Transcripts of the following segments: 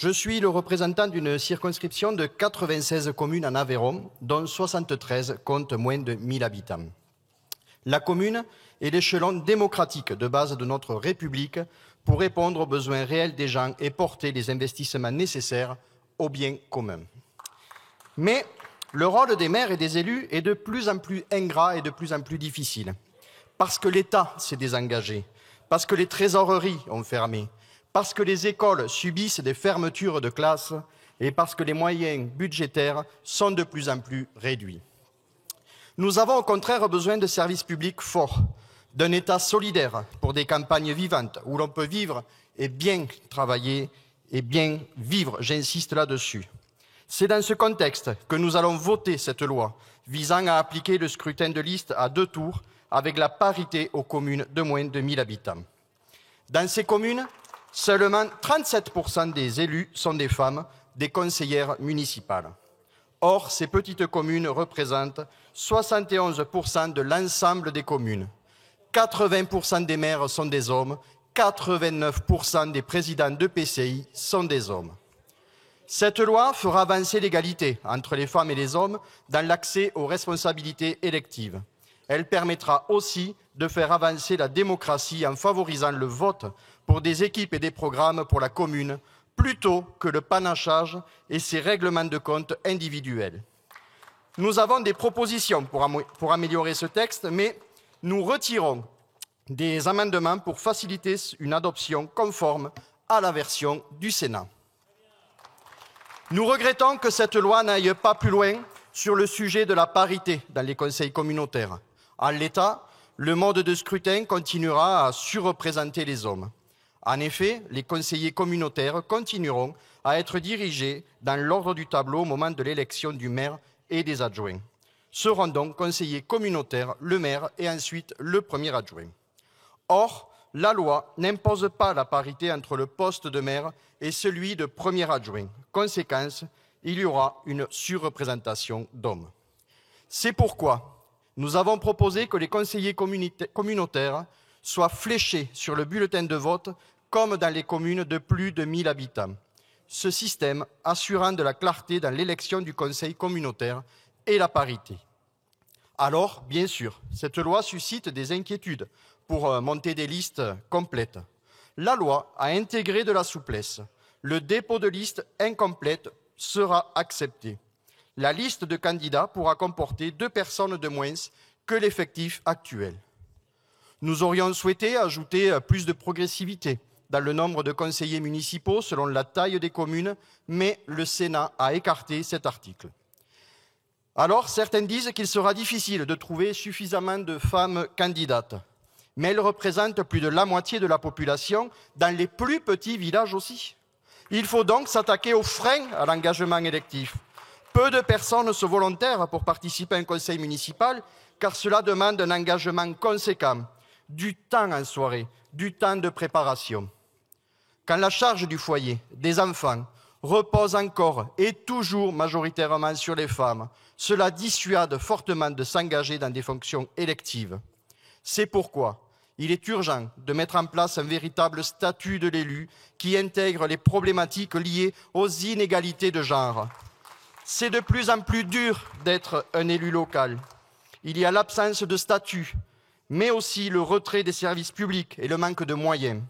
Je suis le représentant d'une circonscription de 96 communes en Aveyron, dont 73 comptent moins de 1000 habitants. La commune est l'échelon démocratique de base de notre République pour répondre aux besoins réels des gens et porter les investissements nécessaires au bien commun. Mais le rôle des maires et des élus est de plus en plus ingrat et de plus en plus difficile. Parce que l'État s'est désengagé, parce que les trésoreries ont fermé, parce que les écoles subissent des fermetures de classes et parce que les moyens budgétaires sont de plus en plus réduits. Nous avons au contraire besoin de services publics forts, d'un État solidaire pour des campagnes vivantes où l'on peut vivre et bien travailler et bien vivre, j'insiste là-dessus. C'est dans ce contexte que nous allons voter cette loi visant à appliquer le scrutin de liste à 2 tours avec la parité aux communes de moins de 1000 habitants. Dans ces communes, seulement 37% des élus sont des femmes, des conseillères municipales. Or, ces petites communes représentent 71% de l'ensemble des communes. 80% des maires sont des hommes, 89% des présidents de PCI sont des hommes. Cette loi fera avancer l'égalité entre les femmes et les hommes dans l'accès aux responsabilités électives. Elle permettra aussi de faire avancer la démocratie en favorisant le vote pour des équipes et des programmes pour la commune, plutôt que le panachage et ses règlements de compte individuels. Nous avons des propositions pour améliorer ce texte, mais nous retirons des amendements pour faciliter une adoption conforme à la version du Sénat. Nous regrettons que cette loi n'aille pas plus loin sur le sujet de la parité dans les conseils communautaires. En l'état, le mode de scrutin continuera à surreprésenter les hommes. En effet, les conseillers communautaires continueront à être dirigés dans l'ordre du tableau au moment de l'élection du maire et des adjoints. Seront donc conseillers communautaires le maire et ensuite le premier adjoint. Or, la loi n'impose pas la parité entre le poste de maire et celui de premier adjoint. Conséquence, il y aura une surreprésentation d'hommes. C'est pourquoi nous avons proposé que les conseillers communautaires soient fléchés sur le bulletin de vote comme dans les communes de plus de 1000 habitants. Ce système assurant de la clarté dans l'élection du conseil communautaire et la parité. Alors, bien sûr, cette loi suscite des inquiétudes pour monter des listes complètes. La loi a intégré de la souplesse. Le dépôt de liste incomplète sera accepté. La liste de candidats pourra comporter 2 personnes de moins que l'effectif actuel. Nous aurions souhaité ajouter plus de progressivité dans le nombre de conseillers municipaux selon la taille des communes, mais le Sénat a écarté cet article. Alors, certains disent qu'il sera difficile de trouver suffisamment de femmes candidates, mais elles représentent plus de la moitié de la population dans les plus petits villages aussi. Il faut donc s'attaquer aux freins à l'engagement électif. Peu de personnes sont volontaires pour participer à un conseil municipal, car cela demande un engagement conséquent, du temps en soirée, du temps de préparation. Quand la charge du foyer, des enfants, repose encore et toujours majoritairement sur les femmes, cela dissuade fortement de s'engager dans des fonctions électives. C'est pourquoi il est urgent de mettre en place un véritable statut de l'élu qui intègre les problématiques liées aux inégalités de genre. C'est de plus en plus dur d'être un élu local. Il y a l'absence de statut, mais aussi le retrait des services publics et le manque de moyens.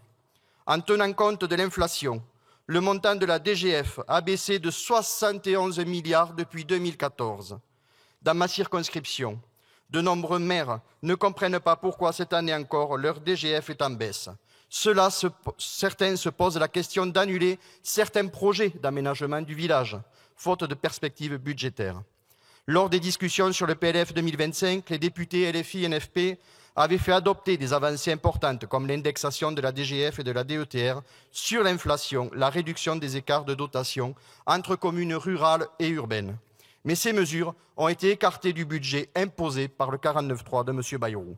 En tenant compte de l'inflation, le montant de la DGF a baissé de 71 milliards depuis 2014. Dans ma circonscription, de nombreux maires ne comprennent pas pourquoi cette année encore leur DGF est en baisse. Certains se posent la question d'annuler certains projets d'aménagement du village, faute de perspectives budgétaires. Lors des discussions sur le PLF 2025, les députés LFI et NFP avaient fait adopter des avancées importantes comme l'indexation de la DGF et de la DETR sur l'inflation, la réduction des écarts de dotation entre communes rurales et urbaines. Mais ces mesures ont été écartées du budget imposé par le 49.3 de M. Bayrou.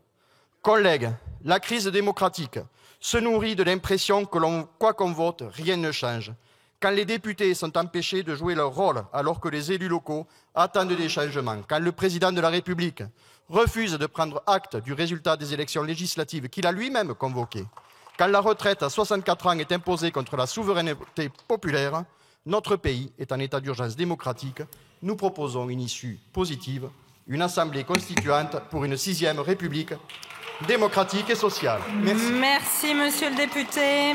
Collègues, la crise démocratique se nourrit de l'impression que quoi qu'on vote, rien ne change. Quand les députés sont empêchés de jouer leur rôle alors que les élus locaux attendent des changements, quand le président de la République refuse de prendre acte du résultat des élections législatives qu'il a lui-même convoquées, quand la retraite à 64 ans est imposée contre la souveraineté populaire, Notre pays est en état d'urgence démocratique. Nous proposons une issue positive, une assemblée constituante pour une 6e République démocratique et sociale. Merci, monsieur le député.